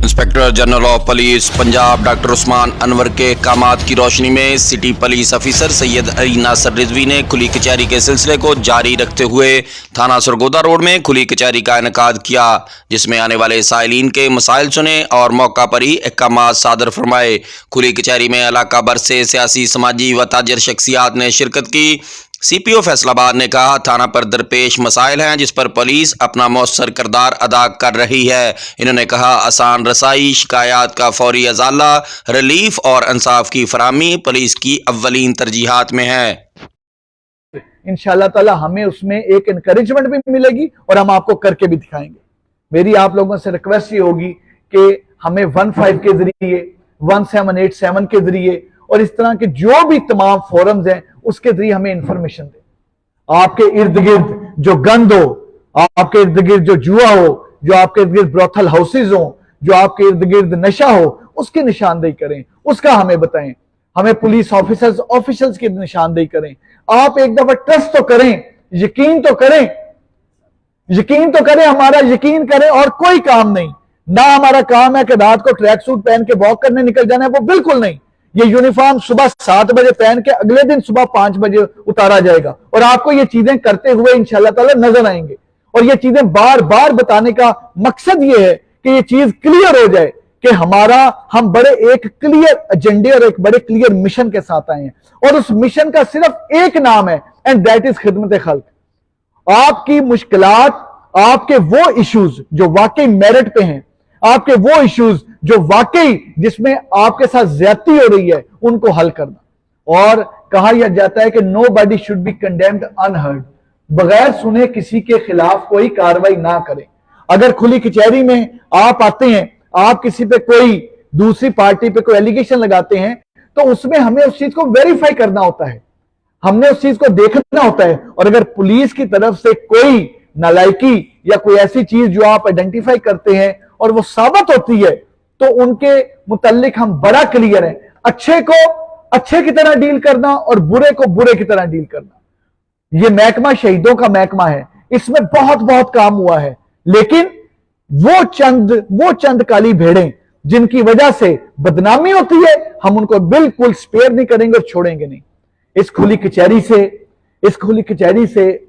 Inspector general of police Punjab doctor Usman Anwar के अहकामात की रोशनी में city police officer Syed Ali Nasir Rizvi ने खुली कचहरी के सिलसिले को जारी रखते हुए थाना सरगोदा रोड में खुली कचहरी का इनेकाद किया, जिसमें आने वाले साइलिन के मसाइल सुने और मौका पर ही अहकामात सादर फरमाए। खुली कचहरी में इलाका भर से सियासी, समाजी व ताजर शख्सियात ने शिरकत की। सीपीओ फैसलाबाद ने कहा, थाना पर दरपेश मसाइल हैं जिस पर पुलिस अपना मौसर किरदार अदा कर रही है। इन्होंने कहा, आसान रसाई, शिकायत का फौरी अजाला, रिलीफ और इंसाफ की फराहमी पुलिस की अव्वलीन तरजीहात में है। इंशाअल्लाह ताला हमें उसमें एक एनकरेजमेंट भी मिलेगी और हम आपको करके भी दिखाएंगे। मेरी आप लोगों से रिक्वेस्ट ये होगी कि हमें 15 के जरिए, 1787 के जरिए और इस तरह के जो भी तमाम फोरम्स हैं उसके जरिए हमें इंफॉर्मेशन दे। आपके इर्द गिर्द जो गंद हो, आपके इर्द गिर्द जो जुआ हो, जो आपके इर्द गिर्द ब्रोथल हाउसेज हो, जो आपके इर्द गिर्द नशा हो, उसकी निशानदेही करें, उसका हमें बताएं। हमें पुलिस ऑफिसर्स की निशानदेही करें। आप एक दफा ट्रस्ट तो करें, यकीन तो करें, हमारा यकीन करें और कोई काम नहीं। ना हमारा काम है कि रात को ट्रैक सूट पहन के वॉक करने निकल जाना है, वो बिल्कुल नहीं। ये यूनिफॉर्म सुबह 7 बजे पहन के अगले दिन सुबह 5 बजे उतारा जाएगा और आपको ये चीजें करते हुए इंशाअल्लाह ताला नजर आएंगे। और ये चीजें बार बार बताने का मकसद ये है कि ये चीज क्लियर हो जाए कि हम बड़े एक क्लियर एजेंडे और एक बड़े क्लियर मिशन के साथ आए हैं और उस मिशन का सिर्फ एक नाम है, एंड दैट इज खिदमत खल्क। आपकी मुश्किलात, आपके वो इश्यूज जो वाकई मेरिट पे हैं, आपके वो इश्यूज जो वाकई जिसमें आपके साथ ज्यादती हो रही है, उनको हल करना। और कहा यह जाता है कि nobody should be condemned unheard, बगैर सुने किसी के खिलाफ कोई कार्रवाई ना करें। अगर खुली कचहरी में आप आते हैं, आप किसी पे कोई दूसरी पार्टी पे कोई एलिगेशन लगाते हैं, तो उसमें हमें उस चीज को वेरीफाई करना होता है, हमने उस चीज को देखना होता है। और अगर पुलिस की तरफ से कोई नालायकी या कोई ऐसी चीज जो आप आइडेंटिफाई करते हैं और वो साबित होती है, तो उनके मुतल्लिक हम बड़ा क्लियर हैं। अच्छे को अच्छे की तरह डील करना और बुरे को बुरे की तरह डील करना। ये महकमा शहीदों का महकमा है, इसमें बहुत बहुत काम हुआ है, लेकिन वो चंद काली भेड़ें जिनकी वजह से बदनामी होती है, हम उनको बिल्कुल स्पेयर नहीं करेंगे और छोड़ेंगे नहीं। इस खुली कचहरी से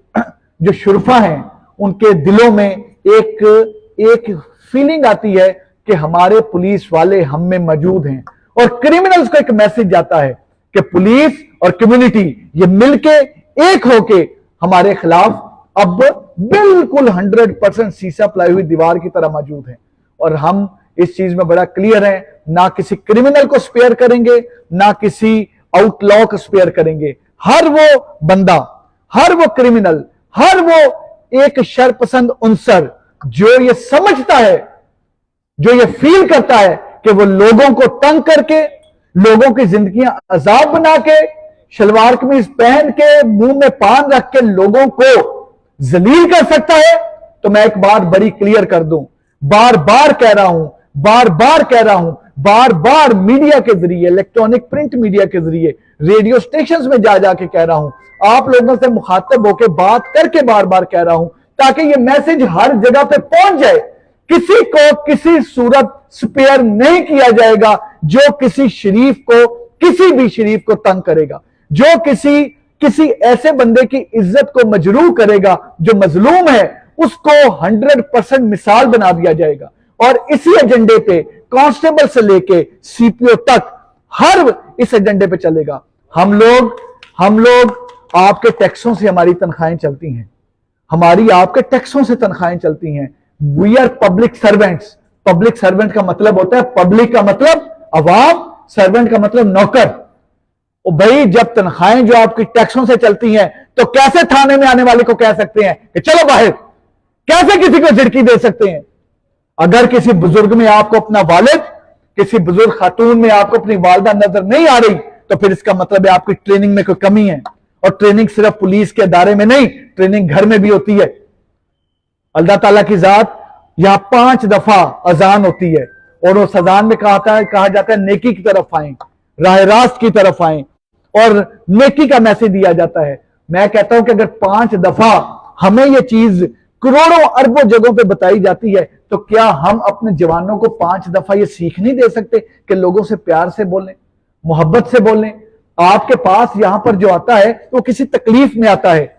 जो शुरफा हैं, उनके दिलों में एक फीलिंग आती है कि हमारे पुलिस वाले हम में मौजूद हैं, और क्रिमिनल्स को एक मैसेज जाता है कि पुलिस और कम्युनिटी ये मिलके एक होके हमारे खिलाफ अब बिल्कुल 100% शीशा पलाई हुई दीवार की तरह मौजूद हैं। और हम इस चीज में बड़ा क्लियर हैं, ना किसी क्रिमिनल को स्पेयर करेंगे, ना किसी आउटलॉ को स्पेयर करेंगे। हर वो बंदा, हर वो क्रिमिनल, हर वो एक शरपसंद उनसर जो ये समझता है, जो ये फील करता है कि वो लोगों को तंग करके, लोगों की जिंदगियां अजाब बना के, शलवार कमीज पहन के, मुंह में पान रख के लोगों को जलील कर सकता है, तो मैं एक बात बड़ी क्लियर कर दूं, बार बार कह रहा हूं, बार बार मीडिया के जरिए, इलेक्ट्रॉनिक प्रिंट मीडिया के जरिए, रेडियो स्टेशंस में जा जाके कह रहा हूं, आप लोगों से मुखातब होकर बात करके बार बार कह रहा हूं, ताकि ये मैसेज हर जगह पे पहुंच जाए। किसी को किसी सूरत स्पेयर नहीं किया जाएगा जो किसी भी शरीफ को तंग करेगा, जो किसी ऐसे बंदे की इज्जत को मजरूह करेगा जो मजलूम है, उसको 100% मिसाल बना दिया जाएगा। और इसी एजेंडे पे कांस्टेबल से लेके सीपीओ तक हर इस एजेंडे पे चलेगा। हम लोग आपके टैक्सों से हमारी तनख्वाहें चलती हैं, हमारी आपके टैक्सों से तनख्वाहें चलती हैं। We are public servants. Public servant का मतलब होता है, पब्लिक का मतलब अवाम, सर्वेंट का मतलब नौकर। और भाई जब तनख्वाहें जो आपकी टैक्सों से चलती हैं, तो कैसे थाने में आने वाले को कह सकते हैं कि चलो बाहर? कैसे किसी को झिड़की दे सकते हैं? अगर किसी बुजुर्ग में आपको अपना वालिद, किसी बुजुर्ग खातून में आपको अपनी वालदा नजर नहीं आ रही, तो फिर इसका मतलब है आपकी ट्रेनिंग में कोई कमी है। और ट्रेनिंग सिर्फ पुलिस के अदारे में नहीं, ट्रेनिंग घर में भी होती है। अल्लाह ताला की जात, यहां 5 दफा अजान होती है और उस अजान में कहा जाता है नेकी की तरफ आए, राह रास्त की तरफ आए और नेकी का मैसेज दिया जाता है। मैं कहता हूं कि अगर 5 दफा हमें यह चीज करोड़ों अरबों जगहों पे बताई जाती है, तो क्या हम अपने जवानों को 5 दफा ये सीख नहीं दे सकते कि लोगों से प्यार से बोलें, मोहब्बत से बोलें? आपके पास यहां पर जो आता है वो किसी तकलीफ में आता है।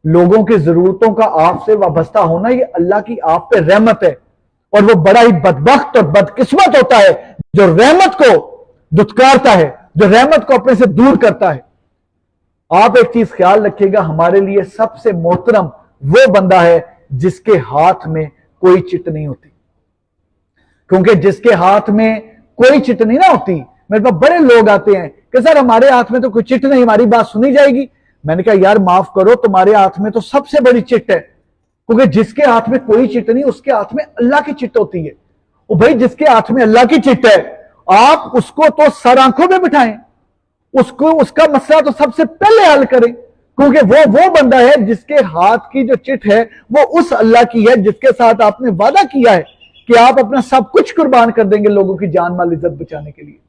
लोगों की जरूरतों का आपसे वाबस्ता होना ये अल्लाह की आप पे रहमत है। और वो बड़ा ही बदबख्त और बदकिस्मत होता है जो रहमत को दुत्कारता है, जो रहमत को अपने से दूर करता है। आप एक चीज ख्याल रखिएगा, हमारे लिए सबसे मोहतरम वो बंदा है जिसके हाथ में कोई चिट नहीं होती। क्योंकि जिसके हाथ में कोई चिट नहीं ना होती, मेरे पास बड़े लोग आते हैं कि सर हमारे हाथ में तो कोई चिट नहीं, हमारी बात सुनी जाएगी। मैंने कहा यार माफ करो, तुम्हारे हाथ में तो सबसे बड़ी चिट है, क्योंकि जिसके हाथ में कोई चिट नहीं उसके हाथ में अल्लाह की चिट होती है। वो भाई जिसके हाथ में अल्लाह की चिट है, आप उसको तो सर आंखों में बिठाएं, उसको उसका मसला तो सबसे पहले हल करें, क्योंकि वो बंदा है जिसके हाथ की जो चिट है वो उस अल्लाह की है जिसके साथ आपने वादा किया है कि आप अपना सब कुछ कुर्बान कर देंगे लोगों की जान माल इज्जत बचाने के लिए।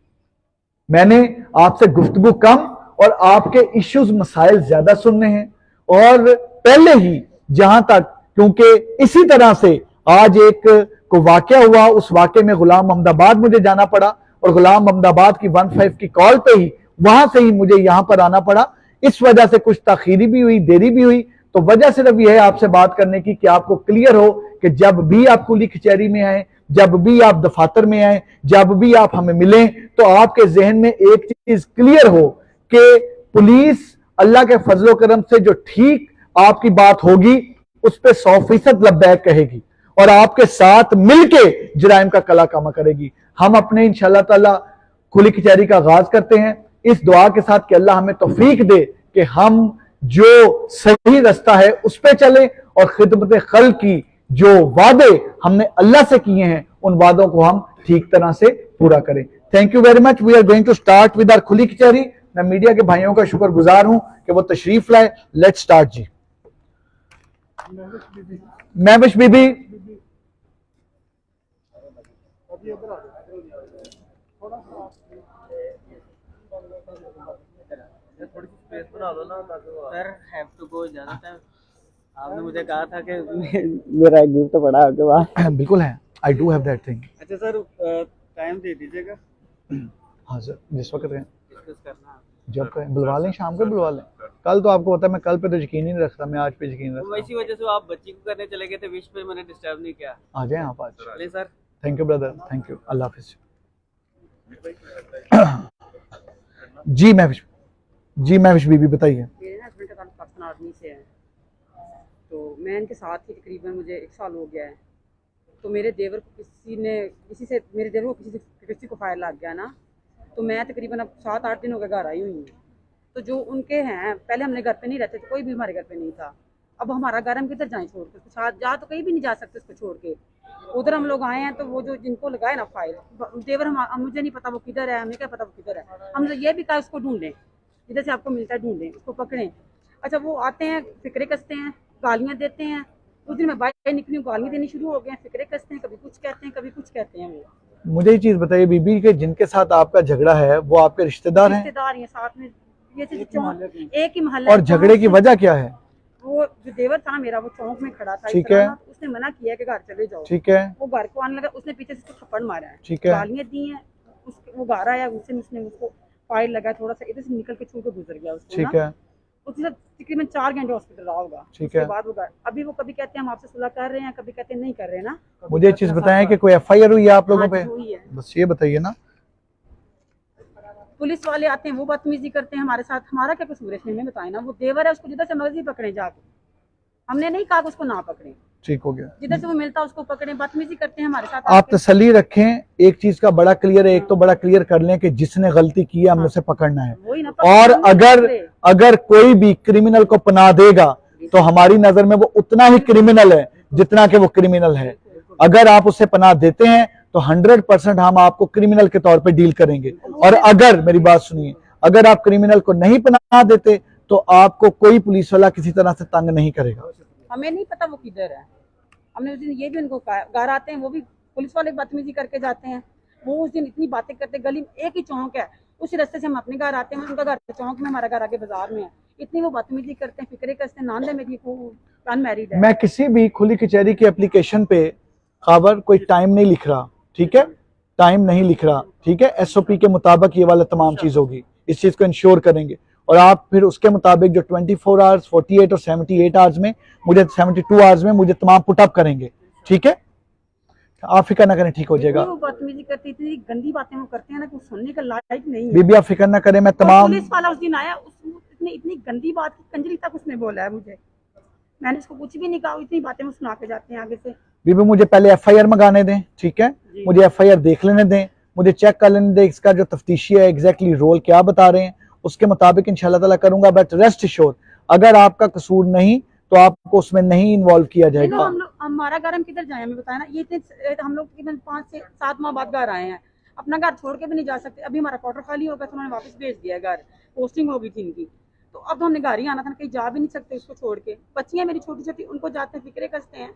मैंने आपसे गुफ्तगू कम और आपके इश्यूज मसाइल ज्यादा सुनने हैं। और पहले ही जहां तक, क्योंकि इसी तरह से आज एक को वाकया हुआ, उस वाकये में गुलाम अहमदाबाद मुझे जाना पड़ा और गुलाम अहमदाबाद की 15 की कॉल पे ही वहां से ही मुझे यहां पर आना पड़ा। इस वजह से कुछ ताखीरी भी हुई, देरी भी हुई। तो वजह सिर्फ यह है आपसे बात करने की कि आपको क्लियर हो कि जब भी आप कुली कचहरी में आए, जब भी आप दफातर में आए, जब भी आप हमें मिलें, तो आपके जहन में एक चीज क्लियर हो कि पुलिस अल्लाह के फजलो करम से जो ठीक आपकी बात होगी उस पर 100% लब्बैक कहेगी और आपके साथ मिलके जराइम का कला कामा करेगी। हम अपने इंशाअल्लाह ताला खुली कचहरी का आगाज करते हैं इस दुआ के साथ कि अल्लाह हमें तौफीक दे कि हम जो सही रास्ता है उस पर चले और खिदमत खल की जो वादे हमने अल्लाह से किए हैं उन वादों को हम ठीक तरह से पूरा करें। Thank you very much. We are going to start with our खुली कचहरी। मैं मीडिया के भाइयों का शुक्रगुजार हूं कि वो तशरीफ लाए। लेट्स स्टार्ट जी। Mahvish Bibi, sir have to go ज़्यादा टाइम। आपने मुझे कहा था कि मेरा एक गिफ्ट पड़ा आपके पास। बिल्कुल है, I do have that thing. अच्छा सर टाइम दे दीजिएगा। हाँ सर, जिस वक्त करें, डिस्कस करना जब करें, बुलवा लें, शाम को बुलवा लें। कल तो आपको पता है मैं कल पे तो यकीन ही नहीं रखता, मैं आज पे यकीन रखता हूं। इसी वजह से आप बच्ची को करने चले गए थे, विश पे मैंने डिस्टर्ब नहीं किया। आ जाए आप आज। चलिए sir. Thank you brother, thank you, अल्लाह हाफिज। जी महविश बीबी बताइए। मेरे ना हस्बैंड का ताल्लुक पाकिस्तान आर्मी से है, तो मैं इनके साथ ही तकरीबन मुझे 1 साल हो गया है। तो मेरे देवर को किसी को फायर लग गया ना, तो मैं तकरीबन अब 7-8 दिन हो गए घर आई हुई हूँ। तो जो उनके हैं, पहले हमने घर पे नहीं रहते थे, कोई भी हमारे घर पे नहीं था। अब हमारा घर हम किधर जाएं छोड़ के, उसको साथ जा तो कहीं भी नहीं जा सकते उसको छोड़ के। उधर हम लोग आए हैं, तो वो जो जिनको लगाए ना फाइल देवर, मुझे नहीं पता वो किधर है, हमें क्या पता वो किधर है। हम तो ये भी कहा उसको ढूंढें, जिधर से आपको मिलता है ढूंढें, उसको पकड़ें। अच्छा वो आते हैं, फिक्रे कसते हैं, गालियाँ देते हैं। उस दिन मैं बाहर निकली हूँ, गालियाँ देनी शुरू हो गए हैं, फिक्रे कसते हैं, कभी कुछ कहते हैं, कभी कुछ कहते हैं। वो मुझे ये चीज बताइए बीबी कि जिनके साथ आपका झगड़ा है वो आपके रिश्तेदार हैं? रिश्तेदार हैं साथ में, ये चीज एक ही मोहल्ला। और झगड़े की वजह क्या है? वो जो देवर था मेरा, वो चौक में खड़ा था, ठीक है, उसने मना किया कि घर चले जाओ। ठीक है, वो घर को आने लगा, उसने पीछे से उसको थप्पड़ मारा है, ठीक है, गालियां दी हैं। वो घर आया, उसने उसको फायर लगा, थोड़ा सा इधर से निकल के छू के गुजर गया उसको, ठीक है। उसने तकरीबन 4 घंटे हॉस्पिटल रहा होगा। ठीक है। उसके बाद वो घर, अभी वो कभी कहते हैं हम आपसे सुलह कर रहे हैं, कभी कहते हैं नहीं कर रहे ना। मुझे एक चीज बताएं कि कोई FIR हुई है आप लोगों पे? हुई है। बस ये बताइए ना। पुलिस वाले आते हैं, वो बदतमीजी करते हैं हमारे साथ। हमारा क्या कसूर है इसमें, हमें बताएं ना। वो देवर है, उसको जिधर से मर्जी पकड़े जाके, हमने नहीं कहा कि उसको ना पकड़े, ठीक हो गया। जिधर से वो मिलता उसको पकड़े। बदतमीजी करते हैं हमारे साथ। आप तसल्ली रखें, एक चीज का बड़ा क्लियर है, एक तो बड़ा क्लियर कर लें कि जिसने गलती की है हमने उसे पकड़ना है। वही ना, और अगर कोई भी क्रिमिनल को पनाह देगा तो हमारी नजर में वो उतना ही क्रिमिनल है जितना कि वो क्रिमिनल है। अगर आप उसे पनाह देते हैं तो 100% हम आपको क्रिमिनल के तौर पे डील करेंगे। और अगर, मेरी बात सुनिए, अगर आप क्रिमिनल को नहीं पनाह देते तो आपको कोई पुलिस वाला किसी तरह से तंग नहीं करेगा। हमें नहीं पता वो किधर है। हमने उस दिन ये भी उनको कहा, घर आते हैं वो भी पुलिस वाले बदतमीजी करके जाते हैं। वो उस दिन इतनी बातें करते, गली में एक ही चौक है, उसी रास्ते से हम अपने घर आते हैं, उनका घर चौक में, हमारा घर आगे बाजार में है। इतनी वो बदतमीजी करते हैं, फिक्रे करते हैं। नाम है मेरी अनमैरिड है। मैं किसी भी खुली कचहरी की एप्लीकेशन पे खबर कोई टाइम नहीं लिख रहा, ठीक है, टाइम नहीं लिख रहा, ठीक है। एसओपी के मुताबिक ये वाला तमाम चीज होगी, इस चीज को इंश्योर करेंगे। और आप फिर उसके मुताबिक जो 24 आवर्स, 48 और 78 आवर्स में मुझे, 72 आवर्स में मुझे तमाम पुटअप करेंगे, ठीक है। आप फिक्र ना करें, ठीक हो जाएगा। वो बदतमीजी करती, इतनी गंदी बातें वो करते हैं ना, कुछ सुनने का लायक नहीं है। बीबी आप फिक्र ना करें, मैं तमाम, पुलिस वाला उस दिन आया, उसने इतनी गंदी बात की, कंजरी तक उसने बोला है मुझे। मैंने उसको कुछ भी नहीं कहा, इतनी बातें वो सुना के जाते हैं आगे से। बीबी मुझे पहले एफआईआर मंगाने दें, ठीक है, मुझे एफआईआर देख लेने दें, मुझे चेक कर लेने दें इसका जो तफ्तीशी है एग्जैक्टली रोल क्या बता रहे हैं, उसके मुताबिक इंशाल्लाह ताला करूंगा। बट रेस्ट श्योर, अगर आपका कसूर नहीं तो आपको उसमें नहीं इन्वॉल्व किया जाएगा। हम लोग, हमारा घर हम किधर जाए, हमें बताया ना। ये इतने हम लोग तकरीबन 5 से 7 माह बाद घर आए हैं, अपना घर छोड़ के भी नहीं जा सकते। अभी हमारा क्वार्टर खाली होगा तो उन्होंने वापस भेज दिया घर, पोस्टिंग हो गई थी इनकी, तो अब तो हमने घर ही आना था, कहीं जा भी नहीं सकते उसको छोड़ के। बच्चियां मेरी छोटी छोटी, उनको जाते हैं, फिक्रे कसते हैं,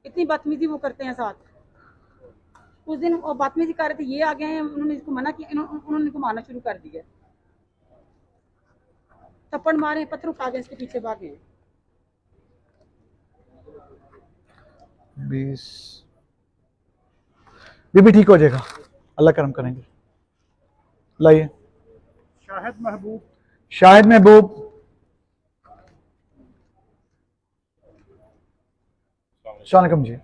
इतनी बदतमीजी वो करते हैं साथ। उस दिन वो बदतमीजी कर रहे थे, ये आ गए हैं, उन्होंने इसको मना किया, उन्होंने इनको मारना शुरू कर दिया, थप्पड़ मारे, पत्थर उठा के इसके पीछे भागे। 20 बीबी ठीक हो जाएगा, अल्लाह करम करेंगे। लाइए शाहिद महबूब। शाहिद महबूब, अस्सलाम जी।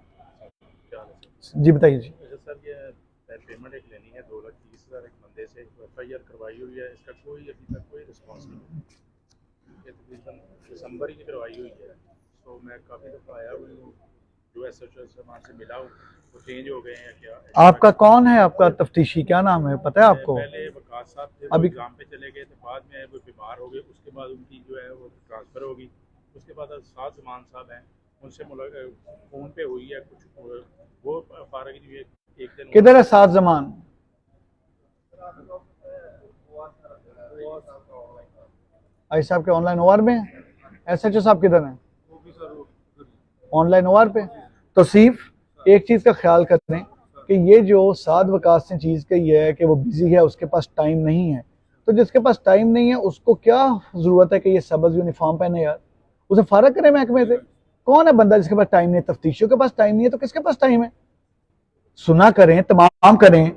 जी बताइए जी। सर ये पेमेंट एक लेनी है 2,30,000 एक बंदे से, एफआईआर करवाई हुई है, इसका कोई अभी तक कोई रिस्पॉन्स नहीं। ये तकरीबन दिसंबर ही करवाई हुई है, तो मैं काफ़ी दफ़ा आया हुई हूँ, जो एसएचओ से वहाँ से मिला हूँ, वो चेंज हो गए हैं क्या। आपका कौन है, आपका तफ्तीशी क्या नाम है, पता है आपको? पहले वकास साहब थे, अभी एग्जाम पे चले गए थे, बाद में वो बीमार हो गए, उसके बाद उनकी जो है वो ट्रांसफ़र होगी। उसके बाद साद जमान साहब हैं, उनसे फ़ोन पे हुई है कुछ, वो फारग नहीं हुए एक दिन। किधर है साद जमान? आई साहब के ऑनलाइन ओआर में, एसएचओ साहब किधर हैं? ऑनलाइन ओआर पे। तो सिर्फ एक चीज का ख्याल करें कि ये जो साद वकास ने चीज कही है कि वो बिजी है, उसके पास टाइम नहीं है, तो जिसके पास टाइम नहीं है उसको क्या जरूरत है कि ये सबज यूनिफॉर्म पहने यार, उसे फारग करें महकमे से। कौन है बंदा जिसके पास टाइम नहीं है? तफ्तीशियों के पास टाइम नहीं है तो किसके पास टाइम है? सुना करें, तमाम करें।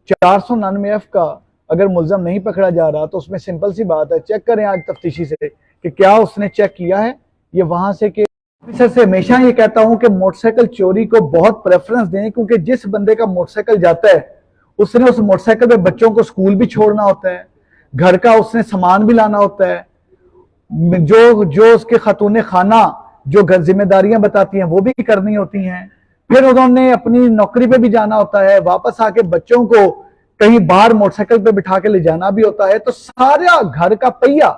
499F का अगर मुलजम नहीं पकड़ा जा रहा तो उसमें सिंपल सी बात है, चेक करें आज तफ्तीशी से कि क्या उसने चेक किया है। ये वहां से कि ऑफिसर से हमेशा ये कहता हूं कि मोटरसाइकिल चोरी को बहुत प्रेफरेंस दें, क्योंकि जिस बंदे का मोटरसाइकिल जाता है उसने उस मोटरसाइकिल पे बच्चों को स्कूल भी छोड़ना होता है, घर का उसने सामान भी लाना होता है, जो उसके खातून खाना जो घर जिम्मेदारियां बताती हैं वो भी करनी होती हैं, फिर उन्होंने अपनी नौकरी पे भी जाना होता है, वापस आके बच्चों को कहीं बाहर मोटरसाइकिल पे बिठा के ले जाना भी होता है। तो सारा घर का पहिया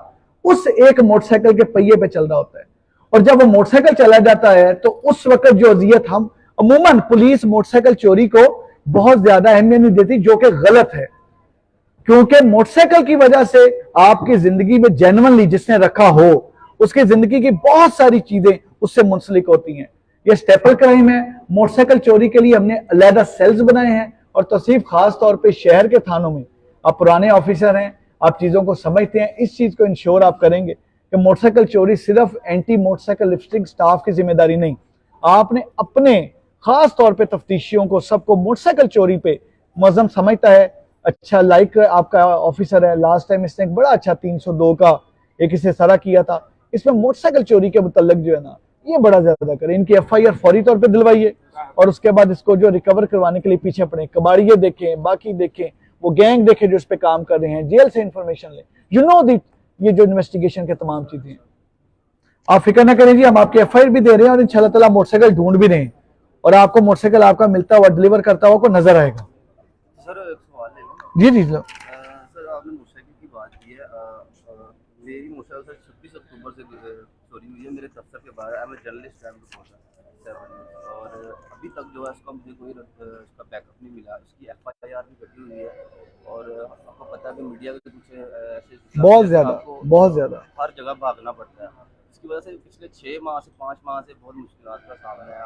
उस एक मोटरसाइकिल के पहिए पे चल रहा होता है, और जब वो मोटरसाइकिल चला जाता है तो उस वक्त जो अजियत, हम अमूमन पुलिस मोटरसाइकिल चोरी को बहुत ज्यादा अहमियत नहीं देती, जो कि गलत है, क्योंकि मोटरसाइकिल की वजह से आपकी जिंदगी में जेन्युइनली जिसने रखा हो उसकी जिंदगी की बहुत सारी चीजें उससे मुंसलिक होती हैं। यह स्टेपल क्राइम है। मोटरसाइकिल चोरी के लिए हमने अलहदा सेल्स बनाए हैं, और तौसीफ खास तौर पे शहर के थानों में, आप पुराने ऑफिसर हैं, आप चीजों को समझते हैं, इस चीज को इंश्योर आप करेंगे कि मोटरसाइकिल चोरी सिर्फ एंटी मोटरसाइकिल लिफ्टिंग स्टाफ की जिम्मेदारी नहीं, आपने अपने खास तौर पे तफ्तीशियों को, सबको मोटरसाइकिल चोरी पे मुअज्जम समझता है। अच्छा, लाइक आपका ऑफिसर है, लास्ट टाइम इसने एक बड़ा अच्छा 302 का एक इसे सरा किया था, इसमें मोटरसाइकिल चोरी के मुतल्लिक जो है ना, ये बड़ा ज्यादा करें, इनकी एफआईआर फौरी तौर पे दिलवाइए, और उसके बाद इसको जो रिकवर करवाने के लिए पीछे पड़े, कबाड़िये देखें, बाकी देखें, वो गैंग देखें जो इस पे काम कर रहे हैं, जेल से इंफॉर्मेशन लें, यू नो दी, ये जो इन्वेस्टिगेशन के तमाम चीजें हैं। आप फिक्र ना करें जी, हम आपकी एफआईआर भी दे रहे हैं और इंशाल्लाह ताला मोटरसाइकिल ढूंढ भी रहे हैं, और आपको मोटरसाइकिल आपका मिलता हुआ डिलीवर करता हुआ को नजर आएगा। सर एक सवाल है जी जी सर, आपने मोटरसाइकिल की बात की है, मेरी मोटरसाइकिल 26 अक्टूबर से चोरी हुई है, ये मेरे दफ्तर के बाहर, मैं जर्नलिस्ट टाइम पे पहुंचा 7 और अभी तक जो है इसका मुझे कोई इसका बैकअप नहीं मिला। इसकी FIR भी कटी हुई है और आपको पता है कि मीडिया के कुछ ऐसे बहुत ज्यादा हर जगह भागना पड़ता है। इसकी वजह से पिछले 6 माह से 5 माह से बहुत मुश्किलात का सामना है।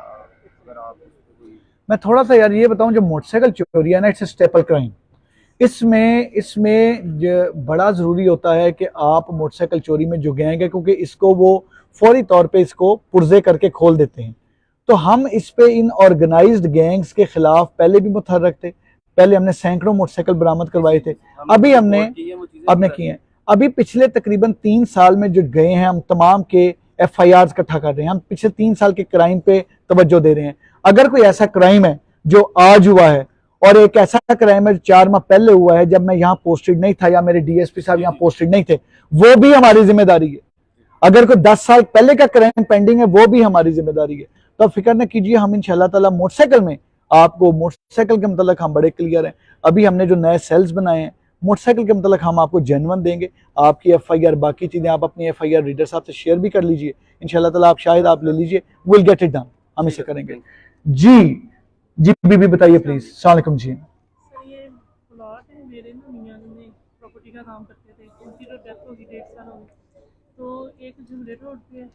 अगर आप कोई मैं थोड़ा सा यार ये बताऊं, जो मोटरसाइकिल चोरी है ना, इट्स स्टेपल क्राइम। इसमें बड़ा ज़रूरी होता है कि आप मोटरसाइकिल चोरी में जो गैंग है, क्योंकि इसको वो फौरी तौर पे इसको पुर्जे करके खोल देते हैं, तो हम इस पे इन ऑर्गेनाइज्ड गैंग्स के खिलाफ पहले भी मुतहर्रिक थे। पहले हमने सैकड़ों मोटरसाइकिल बरामद करवाए थे, अभी हमने किए हैं। अभी पिछले तकरीबन 3 साल में जो गए हैं, हम तमाम के FIR इकट्ठा कर रहे हैं। हम पिछले 3 साल के क्राइम पे तवज्जो दे रहे हैं। अगर कोई ऐसा क्राइम है जो आज हुआ है, और एक ऐसा क्राइम है जो 4 माह पहले हुआ है, जब मैं यहाँ पोस्टेड नहीं था या मेरे DSP साहब यहाँ पोस्टेड नहीं थे, वो भी हमारी जिम्मेदारी है। अगर कोई 10 साल पहले का क्राइम पेंडिंग है, वो भी हमारी जिम्मेदारी है। तो फिक्र न कीजिए, हम इंशाल्लाह ताला मोटरसाइकिल में आपको, मोटरसाइकिल के मतलब हम बड़े क्लियर हैं। अभी हमने जो नए सेल्स बनाए हैं मोटरसाइकिल के मतलब हम आपको जेन्युइन देंगे। आपकी FIR, बाकी चीजें आप अपनी FIR रीडर साहब से शेयर भी कर लीजिए। इंशाल्लाह ताला आप शायद आप ले लीजिए, विल गेट इट डन, हम इसे करेंगे। जी बीबी बताइए प्लीज। अस्सलाम वालेकुम जी। सर ये प्लॉट है मेरे ना, मियाँ ने प्रॉपर्टी का काम करते थे, उनकी जो डेथ होगी 1.5 साल हो गई। तो एक जुमले रोड पे है।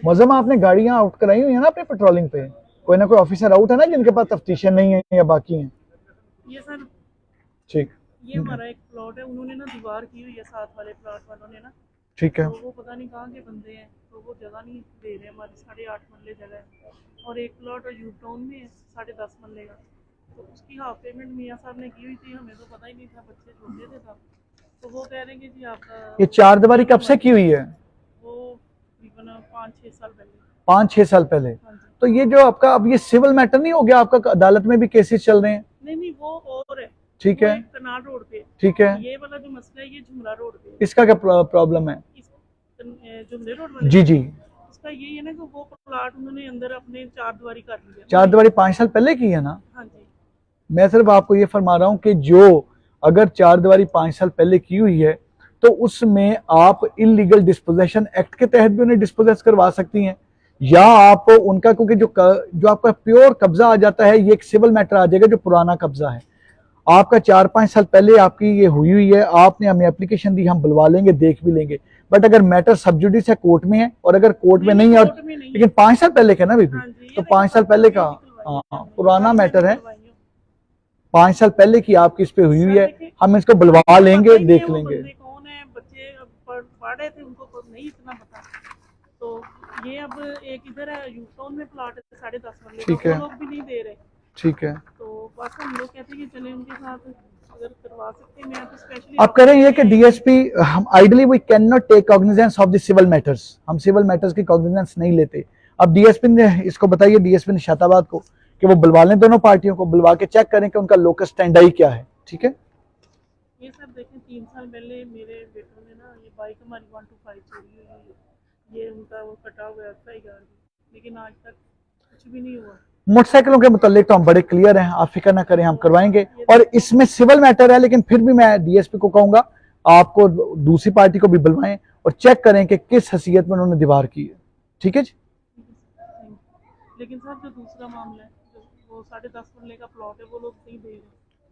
मौजम, आपने गाड़ियां आउट कराई हुई है ना अपने पेट्रोलिंग पे? कोई ना कोई ऑफिसर आउट है ना जिनके पास तफ्तीशें नहीं है या बाकी हैं? ये सर, ठीक, ये हमारा एक प्लॉट है, उन्होंने ना दीवार की हुई है साथ वाले प्लॉट वालों ने ना, ठीक है। तो वो पता नहीं कहाँ के बंदे हैं, तो वो जगह नहीं दे रहे। हमारी 8.5 मरले जगह है और एक प्लॉट यूप टाउन में है 10.5 मरले का, तो उसकी हाफ पेमेंट मियाँ साहब ने की हुई थी। हमें तो पता ही नहीं था, बच्चे छोटे थे तब। तो वो कह रहे हैं कि जी आपका ये 4 दीवारी कब से की हुई है? वो तकरीबन 5-6 साल पहले। 5-6 साल पहले। हाँ जी। तो ये जो आपका अब ये सिविल मैटर नहीं हो गया आपका? अदालत में भी केसेस चल रहे हैं? नहीं वो और है, ठीक वो है, एक कनाल रोड पे। ठीक है। ये वाला जो मसला है ये झुमरा रोड पे है। इसका क्या प्रॉब्लम है? इस जुमले रोड वाले जी इसका यही है ना कि वो प्लाट उन्होंने अंदर अपने 4 दीवारी कर लिया। 4 दीवारी 5 साल पहले की है ना? हाँ जी। मैं सिर्फ आपको ये फरमा रहा हूँ कि जो अगर 4 दीवारी 5 साल पहले की हुई है, तो उसमें आप इलीगल डिस्पोजेशन एक्ट के तहत भी उन्हें डिस्पोजेस करवा सकती हैं, या आप उनका, क्योंकि जो आपका प्योर कब्जा आ जाता है, ये एक सिविल मैटर आ जाएगा जो पुराना कब्जा है आपका। 4-5 साल पहले आपकी ये हुई है, आपने हमें एप्लीकेशन दी, हम बुलवा लेंगे, देख भी लेंगे। बट अगर मैटर सब जुडिस है, कोर्ट में है, और अगर कोर्ट में नहीं है, लेकिन 5 साल पहले का ना बीबी, हाँ जी, तो 5 साल पहले का पुराना मैटर है। 5 साल पहले की आपकी इस पे हुई है, हम इसको बुलवा लेंगे, देख लेंगे। कौन है, बच्चे पढ़ रहे थे, उनको नहीं इतना पता। तो ये अब एक इधर है यूप टाउन में प्लॉट है 10.5 मरले, ठीक है, लोग भी नहीं दे रहे। ठीक है। तो बस हम लोग कहते हैं कि चले उनके साथ, अगर करवा सकते हैं। मैं तो स्पेशली आप कह रहे हैं कि DSP, हम ideally we can not take cognizance of the civil matters, हम सिविल मैटर्स की कॉग्निजेंस नहीं लेते। अब DSP ने इसको बताइए, DSP ने शाताबाद को, कि वो बुलवा लें, दोनों पार्टियों को बुलवा के चेक करें कि उनका लोकस स्टैंडाई क्या है। ठीक है। ये सब देखें, 3 साल पहले मेरे बेटों ने ना ये बाइक हमारी 125 चोरी हुई है, ये उनका वो कटा हुआ है FIR, लेकिन आज तक कुछ भी नहीं हुआ। मोटरसाइकिलों के मुतालिक तो हम बड़े क्लियर हैं, आप फिक्र ना करें, हम करवाएंगे। और इसमें सिविल मैटर है, लेकिन फिर भी मैं DSP को कहूंगा आपको दूसरी पार्टी को भी बुलवाएं और चेक करें कि किस हैसियत में उन्होंने दीवार की है। ठीक है जी। लेकिन सर जो दूसरा मामला है, वो 10.5 मरले का प्लॉट है, वो लोग नहीं दे रहे।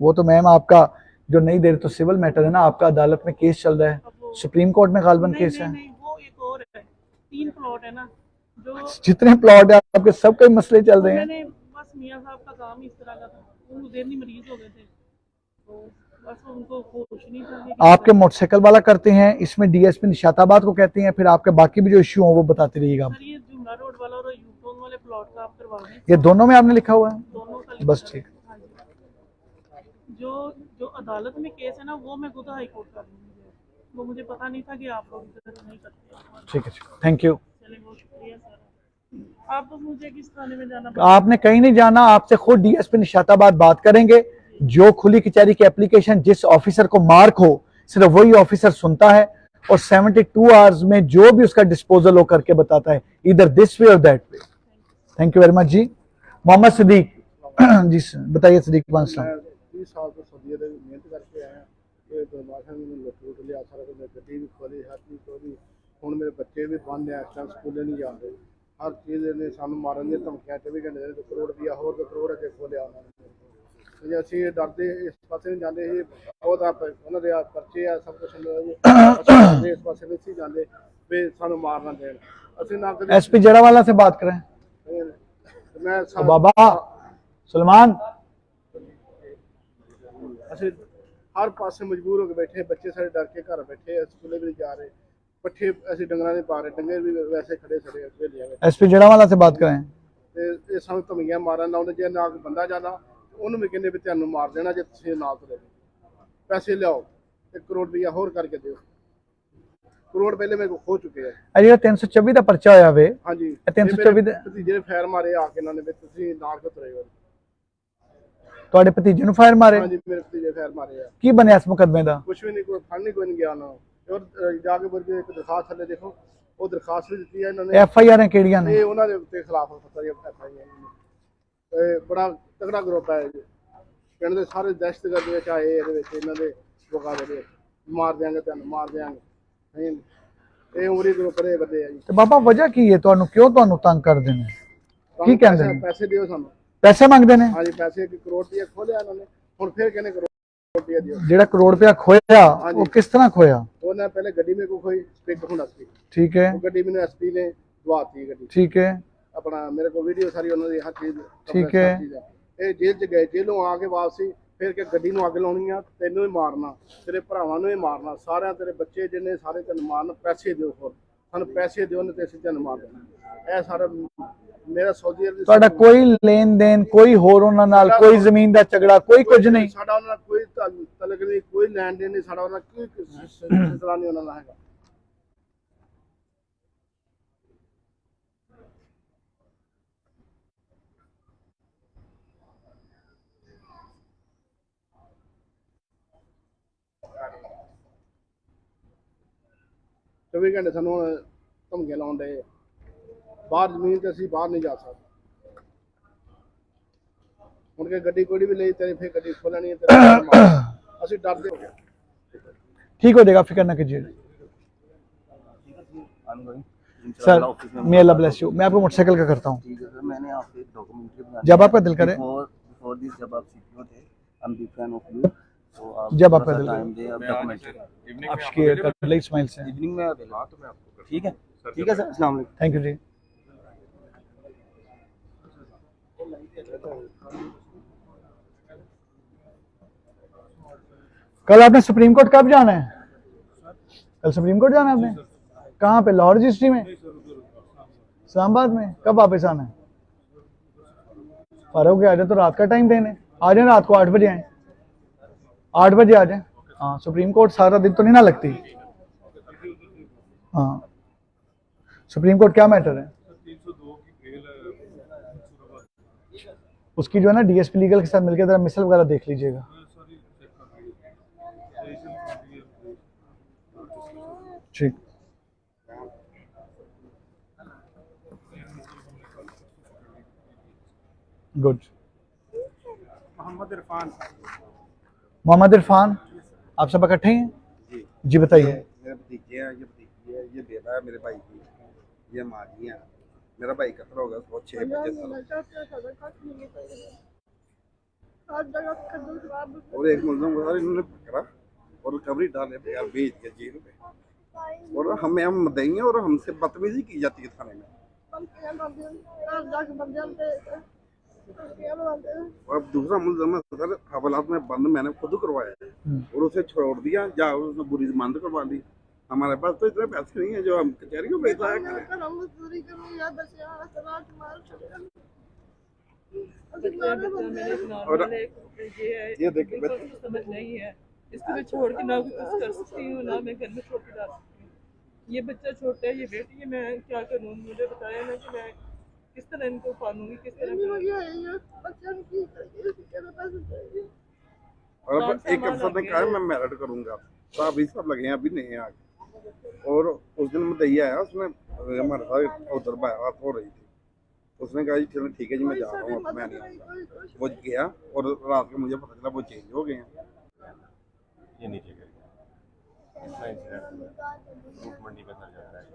वो तो मैम आपका जो नहीं दे रहे, तो सिविल मैटर है ना, आपका अदालत में केस चल रहा है, सुप्रीम कोर्ट में गालबन केस है। नहीं, वो एक और है, 3 प्लॉट है ना, जो जितने प्लॉट है आपके, सब कई मसले चल रहे हैं। मैंने बस मियाँ साहब का काम इस तरह का था, वो जहनी मरीज हो गए थे, तो बस उनको होश नहीं था। आपके मोटरसाइकिल वाला करते हैं, इसमें DSP निशाताबाद को कहते हैं, फिर आपके बाकी भी जो इशू हो वो बताते रहिएगा। सर ये जुमरा रोड वाला और यूप टाउन वाले प्लॉट का आप करवा दें। ये दोनों में आपने लिखा हुआ है? दोनों का बस ठीक। हाँ जी। जो अदालत में केस है ना, वो मैं खुद हाई कोर्ट कर लूँगी, वो मुझे पता नहीं था कि आप लोग इधर नहीं करते। ठीक है, थैंक यू। चलिए, बहुत शुक्रिया सर। आप तो मुझे किस थाने में जाना? आपने कहीं नहीं जाना, आपसे खुद DSP निशाताबाद बात करेंगे। जो खुली कचहरी की एप्लीकेशन जिस ऑफिसर को मार्क हो, सिर्फ वही ऑफिसर सुनता है, और 72 आवर्स में जो भी उसका डिस्पोजल हो करके बताता है, इधर दिस वे और that way. Thank you very much जी। मोहम्मद सदीक जी, बताइए सदीक। 30 साल तो सऊदी अरब मेहनत करके आए हैं, ये तो बादशाह ने लुट लिया सारा कुछ, गड्डी भी खोली, हर चीज खोली, ਹੁਣ ਮੇਰੇ ਬੱਚੇ ਵੀ ਬੰਦ ਆ, ਇਸ ਟਾਈਮ ਸਕੂਲੇ ਨਹੀਂ ਜਾ ਰਹੇ। ਹਰ ਚੀਜ਼ ਨੇ ਸਾਨੂੰ ਮਾਰਨ ਦੀਆਂ ਧਮਕੀਆਂ 24 ਘੰਟੇ ਦੇ 2 ਕਰੋੜ ਰੁਪਇਆ ਹੋਰ 2 ਕਰੋੜ ਅੱਗੇ ਖੋਲਿਆ ਉਹਨਾਂ ਨੇ। ਤੇ ਅਸੀਂ ਡਰਦੇ ਇਸ ਪਾਸੇ ਨਹੀਂ ਜਾਂਦੇ ਸੀ, ਉਹਦਾ ਉਹਨਾਂ ਦੇ ਪਰਚੇ ਆ ਸਭ ਕੁਝ ਇਸ ਪਾਸੇ ਨਹੀਂ ਸੀ ਜਾਂਦੇ ਵੀ ਸਾਨੂੰ ਮਾਰ ਨਾ ਦੇਣ। ਅਸੀਂ ਨਾ ਕਦੇ एसपी जड़ावाला से बात करें। ਮੈਂ तो बाबा सलमान, ਅਸੀਂ ਹਰ ਪਾਸੇ ਮਜਬੂਰ ਹੋ ਕੇ ਬੈਠੇ, ਬੱਚੇ ਸਾਡੇ ਡਰ ਕੇ ਘਰ ਬੈਠੇ ਆ, ਸਕੂਲੇ ਵੀ ਨਹੀਂ ਜਾ ਰਹੇ, ਪੱਠੇ ਅਸੀਂ ਡੰਗਰਾਂ ਦੇ ਪਾ ਰਹੇ, ਡੰਗਰ ਵੀ ਵੈਸੇ ਖੜੇ ਸੜੇ ਵੇਲੀਆਂ ਵਿੱਚ। एसपी जड़ावाला से बात करें। ਤੇ ਇਹ ਸਾਨੂੰ ਧਮਕੀਆਂ ਮਾਰਨ ਲਾਉਂਦੇ, ਜੇ ਨਾ ਕੋਈ ਬੰਦਾ ਜਾਂਦਾ ਉਹਨੂੰ ਵੀ ਕਹਿੰਦੇ ਵੀ ਤੁਹਾਨੂੰ ਮਾਰ ਦੇਣਾ ਜੇ ਤੁਸੀਂ ਨਾ ਤੁਰੇ। ਪੈਸੇ ਲਿਆਓ, 1 ਕਰੋੜ ਰੁਪਇਆ ਹੋਰ ਕਰਕੇ ਦਿਓ। ਕਰੋੜ ਪਹਿਲੇ ਮੇਰੇ ਕੋਲ ਖੋ ਚੁੱਕੇ ਆ। ਇਹ ਜਿਹੜਾ 324 ਦਾ ਪਰਚਾ ਹੋਇਆ ਵੇ, ਹਾਂਜੀ, ਇਹ 324 ਦੇ ਭਤੀਜੇ ਨੇ ਫੈਰ ਮਾਰੇ ਆ ਕੇ, ਇਹਨਾਂ ਨੇ ਵੀ ਤੁਸੀਂ ਨਾਲ ਕਿਉਂ ਤੁਰੇ ਹੋ। ਤੁਹਾਡੇ ਭਤੀਜੇ ਨੂੰ ਫਾਇਰ ਮਾਰੇ, ਹਾਂਜੀ, ਮੇਰੇ ਭਤੀਜੇ ਫੈਰ ਮਾਰੇ ਆ। ਕੀ ਬਣਿਆ ਇਸ ਮੁਕੱਦਮੇ ਦਾ? ਕੁਛ ਵੀ ਨਹੀਂ, ਕੋਈ ਫੜ ਨਹੀਂ, ਕੋਈ ਨਹੀਂ ਗਿਆ ਉਹਨਾਂ ਨੂੰ। ਔਰ ਜਾ ਕੇ ਬਲਕਿ ਇੱਕ ਦਰਖਾਸਤ ਥੱਲੇ ਦੇਖੋ, ਉਹ ਦਰਖਾਸਤ ਵੀ ਦਿੱਤੀ ਹੈ ਇਹਨਾਂ ਨੇ। FIR ਕਿਹੜੀਆਂ ਨੇ? ਇਹ ਉਹਨਾਂ ਦੇ ਉੱਤੇ ਖਿਲਾਫ ਪਤਾ ਨਹੀਂ FIR। ਬੜਾ ਤਗੜਾ ਗਰੁੱਪ ਹੈ ਜੀ, ਪਿੰਡ ਦੇ ਸਾਰੇ ਦਹਿਸ਼ਤਗਰਦ ਵਿੱਚ ਆਏ ਇਹਦੇ ਵਿੱਚ, ਇਹਨਾਂ ਦੇ ਬਗਾੜੇ ਦੇ ਮਾਰ ਦਿਆਂਗੇ, ਤੁਹਾਨੂੰ ਮਾਰ ਦਿਆਂਗੇ। ਨਹੀਂ, ਇਹ ਉਮਰੀ ਗਰੁੱਪ ਦੇ ਬੰਦੇ ਆ ਜੀ। ਤੇ ਬਾਬਾ ਵਜ੍ਹਾ ਕੀ ਹੈ, ਤੁਹਾਨੂੰ ਕਿਉਂ ਤੁਹਾਨੂੰ ਤੰਗ ਕਰਦੇ ਨੇ? ਕੀ ਕਹਿੰਦੇ ਨੇ? ਪੈਸੇ ਦਿਓ ਸਾਨੂੰ, ਪੈਸੇ ਮੰਗਦੇ ਨੇ? ਹਾਂਜੀ, ਪੈਸੇ 1 ਕਰੋੜ ਰੁਪਇਆ ਖੋਲਿਆ ਇਹਨਾਂ ਨੇ, ਹੁਣ ਫਿਰ ਕਹਿੰਦੇ ਕਰੋੜ ਰੁਪਇਆ ਦਿਓ। ਜਿਹੜਾ ਕਰੋੜ ਰੁਪਇਆ ਖੋਇਆ ਉਹ ਕਿਸ ਤਰ੍ਹਾਂ ਖੋਇਆ? ਉਹਨਾਂ ਪਹਿਲੇ ਗੱਡੀ ਮੇਰੇ ਕੋਲ ਖੋਈ, ਸਪੀਕਰ ਹੁੰਦਾ ਸੀ, ਠੀਕ ਹੈ, ਉਹ ਗੱਡੀ ਮੈਨੂੰ SP ਨੇ ਦਵਾਤੀ ਗੱਡੀ। ਠੀਕ ਹੈ, ਆਪਣਾ ਮੇਰੇ ਕੋਲ ਵੀਡੀਓ ਸਾਰੀ ਉਹਨਾਂ ਦੀ ਹਰ ਚੀਜ਼, ਠੀਕ ਹੈ। ਇਹ ਜੇਲ੍ਹ 'ਚ ਗਏ, ਜੇਲ੍ਹੋਂ ਆ ਕੇ ਵਾਪਸੀ ਫਿਰ ਕਿ ਗੱਡੀ ਨੂੰ ਅੱਗ ਲਾਉਣੀ ਆ, ਤੈਨੂੰ ਵੀ ਮਾਰਨਾ, ਤੇਰੇ ਭਰਾਵਾਂ ਨੂੰ ਵੀ ਮਾਰਨਾ, ਸਾਰਿਆਂ ਤੇਰੇ ਬੱਚੇ ਜਿੰਨੇ ਸਾਰੇ ਤੈਨੂੰ ਮਾਰਨ, ਪੈਸੇ ਦਿਓ, ਹੋਰ ਸਾਨੂੰ ਪੈਸੇ ਦਿਓ, ਨਹੀਂ ਤੇ ਅਸੀਂ ਤੈਨੂੰ ਮਾਰ ਦੇਣਾ। ਇਹ ਸਾਰਾ ਮੇਰਾ ਸਾਊਦੀ ਅਰਬ ਤੁਹਾਡਾ ਕੋਈ ਲੈਣ ਦੇਣ, ਕੋਈ ਹੋਰ ਉਹਨਾਂ ਨਾਲ ਕੋਈ ਜ਼ਮੀਨ ਦਾ ਝਗੜਾ, ਕੋਈ ਕੁਝ ਨਹੀਂ? ਸਾਡਾ ਉਹਨਾਂ ਨਾਲ ਕੋਈ ਤਲਕ ਨਹੀਂ, ਕੋਈ ਲੈਣ ਦੇਣ ਨਹੀਂ ਸਾਡਾ ਉਹਨਾਂ ਨਾਲ, ਕੋਈ ਸਿਲਸਿਲਾ ਨਹੀਂ ਉਹਨਾਂ ਨਾਲ ਹੈਗਾ। चौबीस घंटे सानू धमकियां लाउन डे, बाहर जमीन ते असीं बाहर नहीं जा सकते। हुण के गड्डी कोई भी ले तेरी फिर गड्डी खोलनी है, असीं डरदे हो गए। ठीक हो जाएगा, फिक्र ना कीजिए sir, may Allah bless you. मैं आपको मोटरसाइकिल का करता हूँ। ठीक है सर, मैंने आपसे एक डॉक्यूमेंट्री बनाई, जब आपका दिल करे, बिफोर दिस जब आप सीपीओ थे, I am big fan of you, तो आप जब आपका दिल टाइम दे, आप डॉक्यूमेंट्री आपकी कर इस्माइल से। इवनिंग में अवेलेबल, तो मैं आपको ठीक है, ठीक है सर, अस्सलाम वालेकुम। थैंक यू जी। कल आपने सुप्रीम कोर्ट कब जाना है? कल सुप्रीम कोर्ट जाना है आपने? कहाँ पे? लाहौर रजिस्ट्री में, इस्लामाबाद में? कब वापस आना है? फारूक आ जाए तो रात का टाइम देने, आ जाए रात को 8 बजे आए, 8 बजे आ जाए। हाँ, सुप्रीम कोर्ट सारा दिन तो नहीं ना लगती। हाँ, सुप्रीम कोर्ट क्या मैटर है? उसकी जो है ना DSP लीगल के साथ मिलकर जरा मिसल वगैरह देख लीजिएगा। ठीक, गुड। मोहम्मद इरफान, आप सब इकट्ठे हैं? जी बताइए। मेरे भतीजे हैं, ये भतीजी है, ये बेटा है मेरे भाई की, ये माँ जी है। मेरा भाई कत्ल हो गया सुबह 6 बजे, और एक मुलजम को इन्होंने पकड़ा और रिकवरी डाले बगैर भेज दिया जेल में, और हम मदई हैं और हमसे बदतमीजी की जाती है थाने में। और दूसरा मुलजम है सर, हवालात में बंद मैंने खुद करवाया है और उसे छोड़ दिया, जा उसने बुरी जमानत करवा दी। हमारे पास तो इतने पैसे नहीं है जो हम कचहरी में पैसा है। और ये देखिए समझ नहीं है, इसको मैं छोड़ के ना कुछ कर सकती हूँ, ना मैं घर में छोड़ के डाल सकती हूँ। ये बच्चा छोटा है, ये बेटी है, मैं क्या करूँ? मुझे बताया ना कि मैं किस तरह इनको पालूंगी, किस तरह। और अब एक अफसर ने कहा मैं मेरिट करूंगा, तो अभी सब लगे हैं, अभी नहीं आगे। और उस दिन मदईया आया, उसने हमारे साथ उधर बात हो रही थी, उसने कहा जी चलो ठीक है जी मैं जा रहा हूँ, मैं नहीं आऊँगा। वो गया और रात को मुझे पता चला वो चेंज हो गए हैं। ये नीचे इतना इंसिडेंट फ्रूट मंडी में सर जा रहा है।